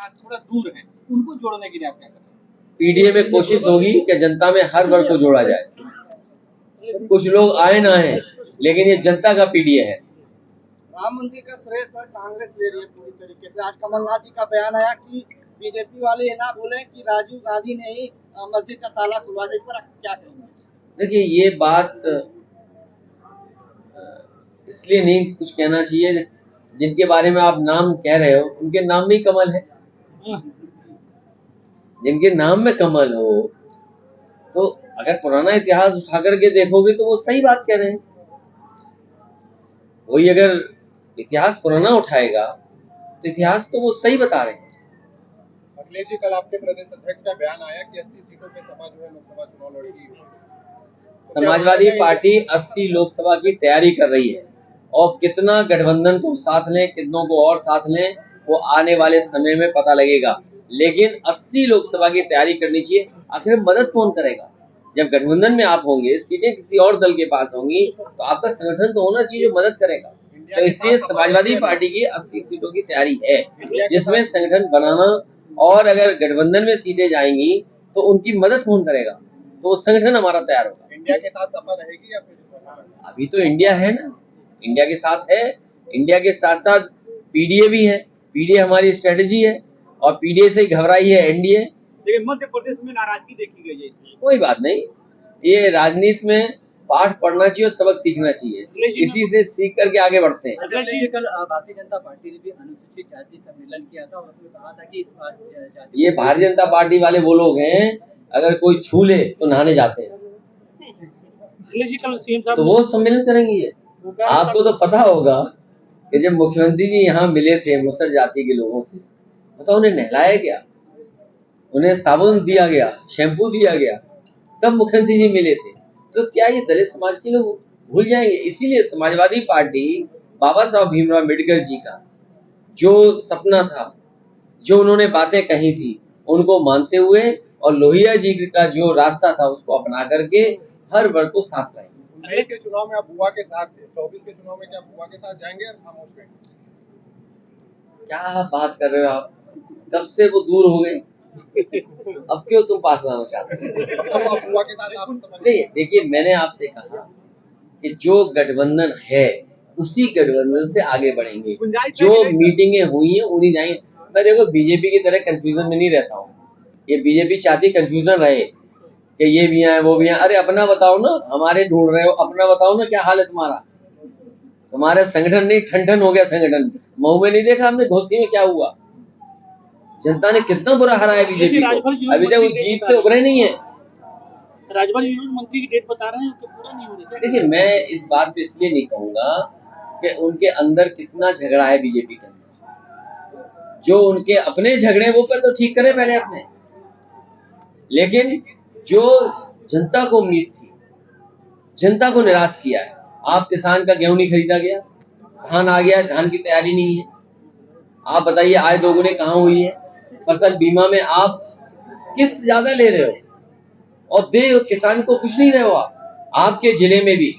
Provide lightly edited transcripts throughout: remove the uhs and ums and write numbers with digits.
थोड़ा दूर हैं, उनको जोड़ने के लिए आप क्या करें? पीडीए में कोशिश होगी कि जनता में हर वर्ग को जोड़ा जाए। कुछ लोग आए ना आए, लेकिन ये जनता का पीडीए है। राम मंदिर का श्रेय सर कांग्रेस ले रही है पूरी तरीके से। आज कमलनाथ जी का बयान आया कि बीजेपी वाले ये ना बोले कि राजीव गांधी ने ही मस्जिद का ताला खुलवा दिया। इस पर आप क्या कहेंगे? देखिए, ये बात इसलिए नहीं कुछ कहना चाहिए, जिनके बारे में आप नाम कह रहे हो उनके नाम में ही कमल है। जिनके नाम में कमल हो, तो अगर पुराना इतिहास उठा करके देखोगे तो वो सही बात कह रहे हैं। वही अगर इतिहास पुराना उठाएगा तो इतिहास तो वो सही बता रहे हैं। अखिलेश जी, कल आपके प्रदेश अध्यक्ष का बयान आया कि 80 सीटों पे सपा जो है लोकसभा चुनाव लड़ेगी। समाजवादी पार्टी 80 लोकसभा की तैयारी कर रही है, और कितना गठबंधन को साथ लें, कितनों को और साथ लें, वो आने वाले समय में पता लगेगा। लेकिन 80 लोकसभा की तैयारी करनी चाहिए। आखिर मदद कौन करेगा? जब गठबंधन में आप होंगे, सीटें किसी और दल के पास होंगी, तो आपका संगठन तो होना चाहिए जो मदद करेगा। तो इसलिए समाजवादी पार्टी की 80 सीटों की तैयारी है, जिसमें संगठन बनाना, और अगर गठबंधन में सीटें जाएंगी तो उनकी मदद कौन करेगा? तो संगठन हमारा तैयार होगा। इंडिया के साथ सपा रहेगी या फिर? अभी तो इंडिया है ना, इंडिया के साथ है। इंडिया के साथ साथ पीडीए भी है। पीडीए हमारी स्ट्रेटेजी है, और पीडीए से घबराई है एनडीए। लेकिन मध्य प्रदेश में नाराजगी देखी गई है इसमें। कोई बात नहीं, ये राजनीति में पाठ पढ़ना चाहिए और सबक सीखना चाहिए। इसी से सीख करके आगे बढ़ते हैं। कल भारतीय जनता पार्टी ने भी अनुसूचित जाति सम्मेलन किया था और उसमें कहा था कि इस बार ये भारतीय जनता पार्टी वाले वो लोग हैं, अगर कोई छू ले तो नहाने जाते हैं, तो वो सम्मेलन करेंगे। ये आपको तो पता होगा कि जब मुख्यमंत्री जी यहाँ मिले थे मुसहर जाति के लोगों से, बताओ उन्हें नहलाया गया, उन्हें साबुन दिया गया, शैम्पू दिया गया, तब मुख्यमंत्री जी मिले थे। तो क्या ये दलित समाज के लोग भूल जाएंगे? इसीलिए समाजवादी पार्टी बाबा साहब भीमराव अम्बेडकर जी का जो सपना था, जो उन्होंने बातें कही थी, उनको मानते हुए, और लोहिया जी का जो रास्ता था उसको अपना करके हर वर्ग को साथ लाएंगे। 19 के चुनाव में आप बुआ के साथ थे, 24 के चुनाव में क्या बुआ के साथ जाएंगे और खामोश रहेंगे? क्या बात कर रहे हो आप? कब से वो दूर हो गए, अब क्यों तुम पास लाना चाहते हो? बुआ के साथ आप नहीं, देखिए, मैंने आपसे कहा कि जो गठबंधन है उसी गठबंधन से आगे बढ़ेंगे। जो मीटिंगें हुई हैं उन्हीं जाएंगे। मैं देखो बीजेपी की तरह कंफ्यूजन में नहीं रहता हूँ। ये बीजेपी चाहती कंफ्यूजन रहे कि ये भी है वो भी है। अरे अपना बताओ ना, हमारे ढूंढ रहे हो, अपना बताओ ना क्या हाल है तुम्हारा। तुम्हारा संगठन नहीं ठन हो गया संगठन। मऊ में नहीं देखा हमने घोसी में क्या हुआ? जनता ने कितना बुरा हराया बीजेपी को, अभी तक वो जीत से उभरे नहीं है। राजभर मंत्री की डेट बता रहे हैं कि पूरा नहीं हो रहा है। देखिए, मैं इस बात पे इसलिए नहीं कहूंगा कि उनके अंदर कितना झगड़ा है बीजेपी के अंदर। जो उनके अपने झगड़े वो पर तो ठीक करें पहले अपने, लेकिन जो जनता को उम्मीद थी, जनता को निराश किया है। आप किसान का गेहूं नहीं खरीदा गया, धान आ गया, धान की तैयारी नहीं है। आप बताइए आय दोगुने कहाँ हुई है? फसल बीमा में आप किस्त ज्यादा ले रहे हो और दे किसान को कुछ नहीं रहे हो। आपके जिले में भी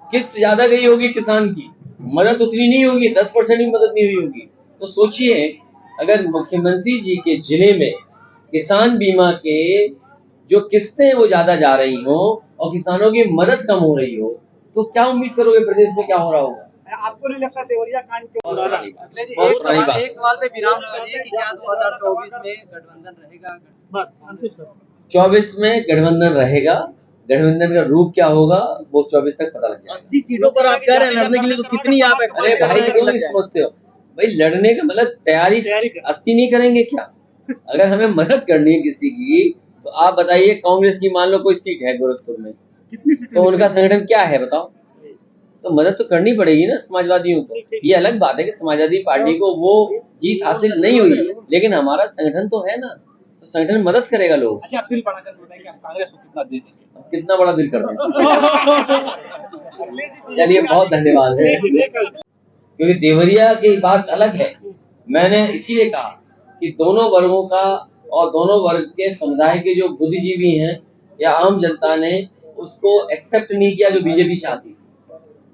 किस्त ज्यादा गई होगी किसान की, मदद उतनी नहीं होगी, 10% भी मदद नहीं हुई होगी। तो सोचिए, अगर मुख्यमंत्री जी के जिले में किसान बीमा के जो किस्तें वो ज्यादा जा रही हो और किसानों की मदद कम हो रही हो, तो क्या उम्मीद करोगे प्रदेश में क्या हो रहा होगा? आपको नहीं लगता देवरिया कांड क्यों? एक सवाल पे विराम लगाइए कि क्या 2024 में गठबंधन रहेगा? बस अंतिम सवाल। 24 में गठबंधन रहेगा। गठबंधन का रूप क्या होगा वो 24 तक पता लग जाएगा। 80 सीटों पर आप कह रहे हैं लड़ने के लिए, तो कितनी आप? अरे भाई क्यों नहीं समझते हो भाई? लड़ने का मतलब तैयारी 80 नहीं करेंगे क्या? अगर हमें मदद करनी है किसी की, तो आप बताइए, कांग्रेस की मान लो कोई सीट है गोरखपुर में, तो उनका संगठन क्या है बताओ? तो मदद तो करनी पड़ेगी ना समाजवादियों को। ये अलग बात है कि समाजवादी पार्टी को वो जीत हासिल नहीं हुई, लेकिन हमारा संगठन तो है ना, तो संगठन मदद करेगा लोग। अच्छा, आप दिल बढ़ाकर बताएं कि हम कांग्रेस को कितना दे देंगे? कितना बड़ा दिल कर दें। चलिए, बहुत धन्यवाद है, क्योंकि देवरिया की बात अलग है। मैंने इसीलिए कहा कि दोनों वर्गों का और दोनों वर्ग के समुदाय के जो बुद्धिजीवी हैं या आम जनता ने उसको एक्सेप्ट नहीं किया जो बीजेपी चाहती थी।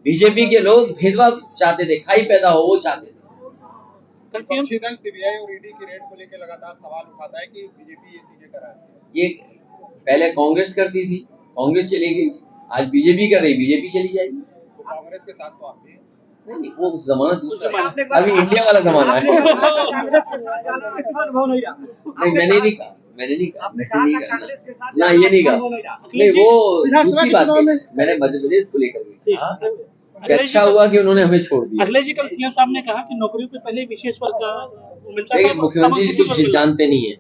बीजेपी के लोग भेदभाव चाहते थे, खाई पैदा हो वो चाहते थे। विपक्षी दल सीबीआई और ईडी की रेड को लेकर लगातार सवाल उठाता है कि बीजेपी ये चीजें कर रही है। ये पहले कांग्रेस करती थी, कांग्रेस चली गई, आज बीजेपी कर रही, बीजेपी चली जाएगी। तो कांग्रेस के साथ तो आप भी हैं। नहीं, वो जमाना दूसरा है, अभी इंडिया वाला जमाना है। नहीं, मैंने नहीं कहा ना, ये नहीं कहा। नहीं, वो दूसरी बात है। मैंने मध्य प्रदेश को लेकर भी कहा कि अच्छा हुआ कि उन्होंने हमें छोड़ दिया। अखिलेश जी, कल सीएम साहब ने कहा कि नौकरियों पे पहले विशेष वर्ग का मिलता देखिए, था, मुख्यमंत्री जी कुछ जानते नहीं है।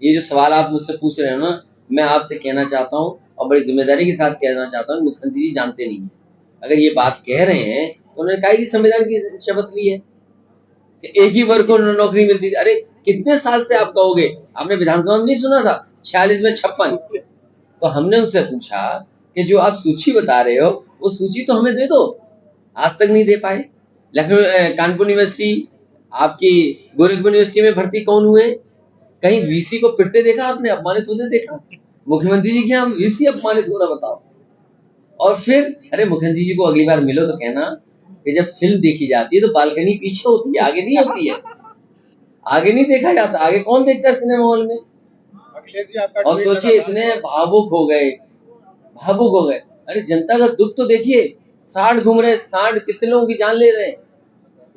ये जो सवाल आप मुझसे पूछ रहे हो ना, मैं आपसे कहना चाहता हूँ और बड़ी जिम्मेदारी के साथ कहना चाहता हूँ, मुख्यमंत्री जी जानते नहीं है। अगर ये बात कह रहे हैं तो उन्होंने कहा कि संविधान की शपथ ली है कि एक ही वर्ग को नौकरी मिलती थी। अरे कितने साल से आप कहोगे, आपने विधानसभा में नहीं सुना था 46 में 56। तो हमने उनसे पूछा कि जो आप सूची बता रहे हो वो सूची तो हमें दे दो, आज तक नहीं दे पाए। लखनऊ कानपुर यूनिवर्सिटी, आपकी गोरखपुर यूनिवर्सिटी में भर्ती कौन हुए? कहीं वीसी को पिटते देखा आपने? अपमानित होते देखा? मुख्यमंत्री जी क्या हम वीसी अपमानित हो रहा, बताओ। और फिर अरे मुख्यमंत्री जी को अगली बार मिलो तो कहना कि जब फिल्म देखी जाती है तो बालकनी पीछे होती है, आगे नहीं होती है। आगे नहीं देखा जाता, आगे कौन देखता है सिनेमा हॉल में? अखिलेश जी आपका और सोचिए इतने भावुक हो गए। अरे जनता का दुख तो देखिए, सांड घूम रहे, सांड कितने लोगों की जान ले रहे हैं,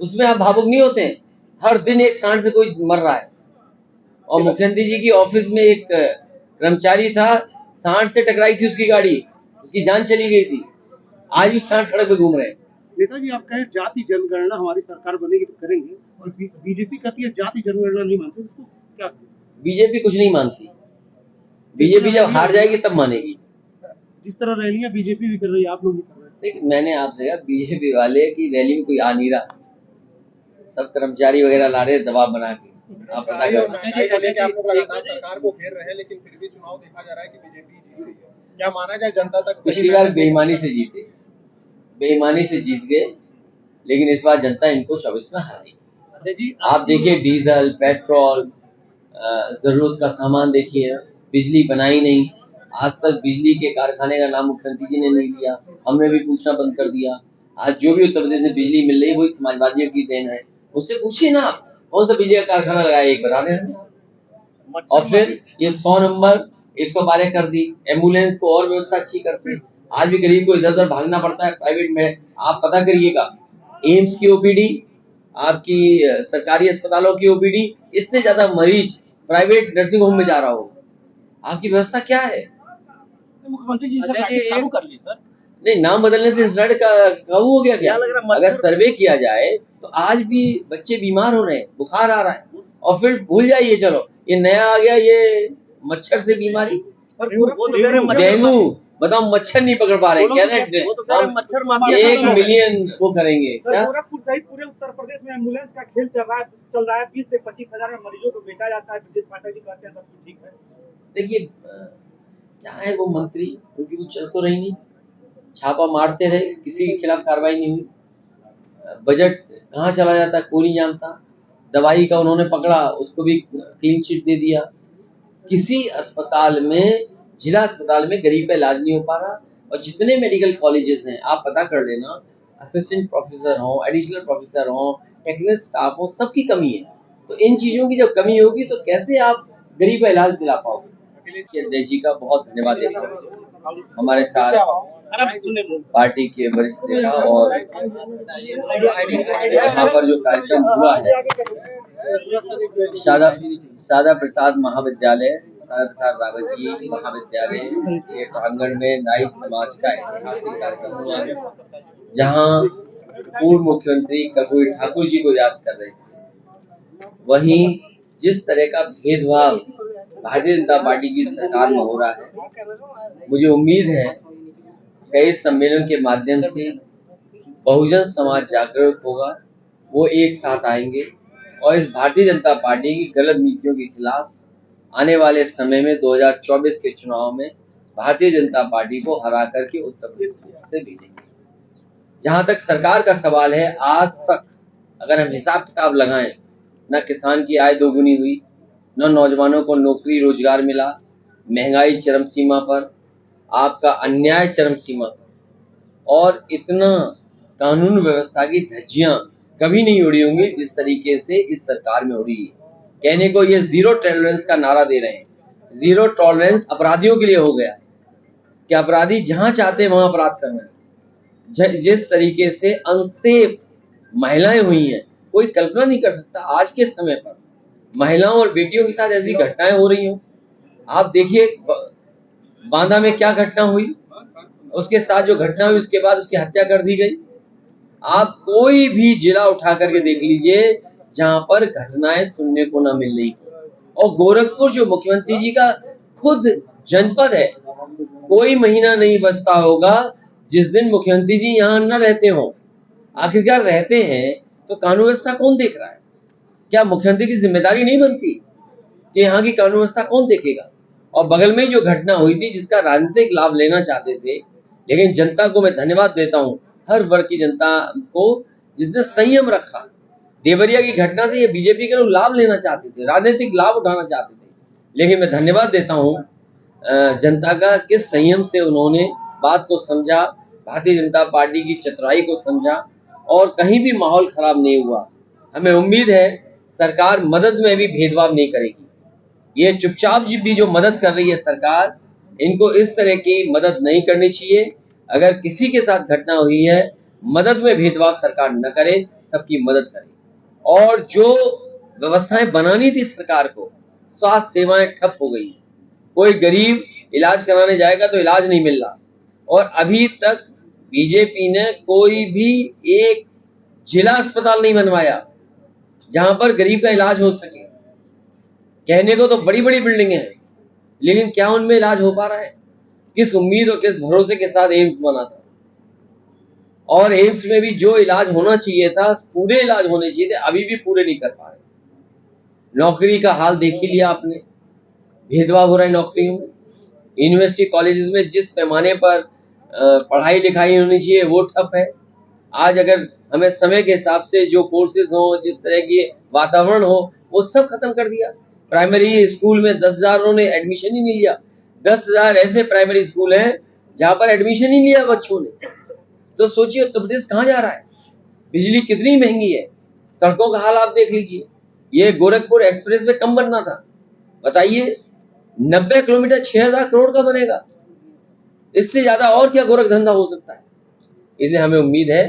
उसमें आप भावुक नहीं होते हैं? हर दिन एक सांड से कोई मर रहा है। और मुख्यमंत्री जी की ऑफिस में एक कर्मचारी था, सांड से टकराई थी उसकी गाड़ी, उसकी जान चली गई थी। आज भी सांड सड़क पे घूम रहे हैं। नेताजी, आप कहें जाति जनगणना हमारी सरकार बनेगी तो करेंगे, और बीजेपी कहती है जाति जनगणना नहीं मानती, उसको क्या करें? बीजेपी कुछ नहीं मानती। बीजेपी जब हार जाएगी तब मानेगी। जिस तरह रैलियां बीजेपी भी कर रही है, आप लोग भी कर रहे हैं। देखिए, मैंने आपसे कहा बीजेपी वाले की रैली में कोई आ नहीं रहा, सब कर्मचारी वगैरह ला रहे दबाव बना के। आप पता महंगाई और करें। महंगाई को लेकर आप लोग लगातार सरकार को घेर रहे हैं, लेकिन फिर भी चुनाव देखा जा रहा है कि बीजेपी जीत रही है। क्या माना जाए जनता तक? पिछली बार बेईमानी से जीते, बेईमानी से जीत गए, लेकिन इस बार जनता इनको 24 में हराई। आप देखिए डीजल, पेट्रोल, जरूरत का सामान देखिए, बिजली बनाई नहीं, आज तक बिजली के कारखाने का नाम मुख्यमंत्री जी ने नहीं लिया, हमने भी पूछना बंद कर दिया। आज जो भी उत्तर प्रदेश में बिजली मिल रही है वही समाजवादियों की देन है। उससे पूछिए ना, कौन सा बिजली का कारखाना लगाया, एक बता दें हमें। और फिर ये 100 नंबर 112 कर दी, एम्बुलेंस को और व्यवस्था अच्छी करते। आज भी गरीब को इधर उधर भागना पड़ता है प्राइवेट में। आप पता करिएगा, एम्स की ओपीडी, आपकी सरकारी अस्पतालों की ओपीडी, इससे ज्यादा मरीज प्राइवेट नर्सिंग होम में जा रहा हो। आपकी व्यवस्था क्या है? मुख्यमंत्री जी से प्रैक्टिस चालू कर ली सर। नहीं, नाम बदलने से फ्लड का काबू हो गया क्या? अगर सर्वे किया जाए तो आज भी बच्चे बीमार हो रहे हैं, बुखार आ रहा है, और फिर भूल जाइए, चलो ये नया आ गया, ये मच्छर से बीमारी, डेंगू। बताओ, मच्छर नहीं पकड़ पा रहे, कह रहे हैं 1 मिलियन वो करेंगे क्या? गोरखपुर सहित पूरे उत्तर प्रदेश में एम्बुलेंस का खेल चल रहा है। 20 से 25 हजार में मरीजों को बेचा जाता है। ब्रिजेश पाठक जी कहते हैं सब कुछ ठीक है। देखिए, क्या है वो मंत्री, क्योंकि वो चल तो रही नहीं, छापा मारते रहे, किसी के खिलाफ कार्रवाई नहीं हुई। बजट कहाँ चला जाता कोई नहीं जानता। दवाई का उन्होंने पकड़ा, उसको भी क्लीन चिट दे दिया। किसी अस्पताल में, जिला अस्पताल में गरीब का इलाज नहीं हो पा रहा। और जितने मेडिकल कॉलेजेस हैं, आप पता कर लेना, असिस्टेंट प्रोफेसर हो, एडिशनल प्रोफेसर हो, टेक्निकल स्टाफ हो, सबकी कमी है। तो इन चीजों की जब कमी होगी तो कैसे आप गरीब का इलाज दिला पाओगे? अखिलेश जी का बहुत धन्यवाद देता हूँ, हमारे साथ पार्टी के वरिष्ठ नेता। और यहाँ पर जो कार्यक्रम हुआ है, शारदा प्रसाद महाविद्यालय, शारदा प्रसाद रावत जी महाविद्यालय के प्रांगण में नाई समाज का ऐतिहासिक कार्यक्रम हुआ है, जहाँ पूर्व मुख्यमंत्री कर्पूरी ठाकुर जी को याद कर रहे थे। वहीं जिस तरह का भेदभाव भारतीय जनता पार्टी की सरकार में हो रहा है, मुझे उम्मीद है कि इस सम्मेलन के माध्यम से बहुजन समाज जागरूक होगा, वो एक साथ आएंगे और इस भारतीय जनता पार्टी की गलत नीतियों के खिलाफ आने वाले समय में 2024 के चुनाव में भारतीय जनता पार्टी को हरा करके उत्तर प्रदेश से भेजेंगे। जहां तक सरकार का सवाल है, आज तक अगर हम हिसाब किताब लगाएं, न किसान की आय दोगुनी हुई, न नौजवानों को नौकरी रोजगार मिला, महंगाई चरम सीमा पर, आपका अन्याय चरम सीमा पर, और इतना कानून व्यवस्था की धज्जियां कभी नहीं उड़ी होंगी जिस तरीके से इस सरकार में उड़ी है। कहने को ये जीरो टॉलरेंस का नारा दे रहे हैं। जीरो टॉलरेंस अपराधियों के लिए हो गया है कि अपराधी जहां चाहते हैं वहां अपराध कर रहे हैं। जिस तरीके से अनसेफ महिलाएं हुई हैं, कोई कल्पना नहीं कर सकता आज के समय पर महिलाओं और बेटियों के साथ ऐसी घटनाएं हो रही हो। आप देखिए बांदा में क्या घटना हुई, उसके साथ जो घटना हुई उसके बाद उसकी हत्या कर दी गई। आप कोई भी जिला उठा करके देख लीजिए जहां पर घटनाएं सुनने को ना मिल रही। और गोरखपुर जो मुख्यमंत्री जी का खुद जनपद है, कोई महीना नहीं बचता होगा जिस दिन मुख्यमंत्री जी यहाँ न रहते हो। आखिरकार रहते हैं तो कानून व्यवस्था कौन देख रहा है? क्या मुख्यमंत्री की जिम्मेदारी नहीं बनती कि यहाँ की कानून व्यवस्था कौन देखेगा? और बगल में जो घटना हुई थी जिसका राजनीतिक लाभ लेना चाहते थे, लेकिन जनता को मैं धन्यवाद देता हूँ, हर वर्ग की जनता को जिसने संयम रखा। देवरिया की घटना से ये बीजेपी के लोग लाभ लेना चाहते थे, राजनीतिक लाभ उठाना चाहते थे, लेकिन मैं धन्यवाद देता हूँ जनता का किस संयम से उन्होंने बात को समझा, भारतीय जनता पार्टी की चतुराई को समझा और कहीं भी माहौल खराब नहीं हुआ। हमें उम्मीद है सरकार मदद में भी भेदभाव नहीं करेगी। ये चुपचाप भी जो मदद कर रही है सरकार, इनको इस तरह की मदद नहीं करनी चाहिए। अगर किसी के साथ घटना हुई है, मदद में भेदभाव सरकार न करे, सबकी मदद करे। और जो व्यवस्थाएं बनानी थी सरकार को, स्वास्थ्य सेवाएं ठप हो गई। कोई गरीब इलाज कराने जाएगा तो इलाज नहीं मिल रहा। और अभी तक बीजेपी ने कोई भी एक जिला अस्पताल नहीं बनवाया जहां पर गरीब का इलाज हो सके। कहने को तो बड़ी बड़ी बिल्डिंगें हैं, लेकिन क्या उनमें इलाज हो पा रहा है? किस उम्मीद और किस भरोसे के साथ एम्स बना था, और एम्स में भी जो इलाज होना चाहिए था, पूरे इलाज होने चाहिए थे, अभी भी पूरे नहीं कर पा रहे। नौकरी का हाल देख ही लिया आपने, भेदभाव हो रहा है नौकरियों में। यूनिवर्सिटी कॉलेजेस में जिस पैमाने पर पढ़ाई लिखाई होनी चाहिए वो ठप है। आज अगर हमें समय के हिसाब से जो कोर्सेज हो, जिस तरह की वातावरण हो, वो सब खत्म कर दिया। प्राइमरी स्कूल में 10,000 उन्होंने एडमिशन ही नहीं लिया। 10,000 ऐसे प्राइमरी स्कूल हैं जहां पर एडमिशन ही लिया बच्चों ने। तो सोचिए उत्तर प्रदेश कहाँ जा रहा है? बिजली कितनी महंगी है, सड़कों का हाल आप देख लीजिए। ये गोरखपुर एक्सप्रेस वे कम बनना था, बताइए 90 किलोमीटर 6,000 करोड़ का बनेगा। इससे ज्यादा और क्या गोरख धंधा हो सकता है? इसलिए हमें उम्मीद है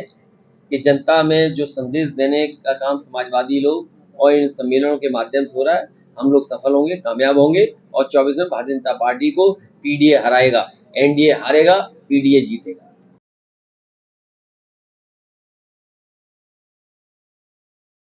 कि जनता में जो संदेश देने का काम समाजवादी लोग और इन सम्मेलनों के माध्यम से हो रहा है, हम लोग सफल होंगे, कामयाब होंगे और 24 में भारतीय जनता पार्टी को पीडीए हराएगा, एनडीए हारेगा, पीडीए जीतेगा।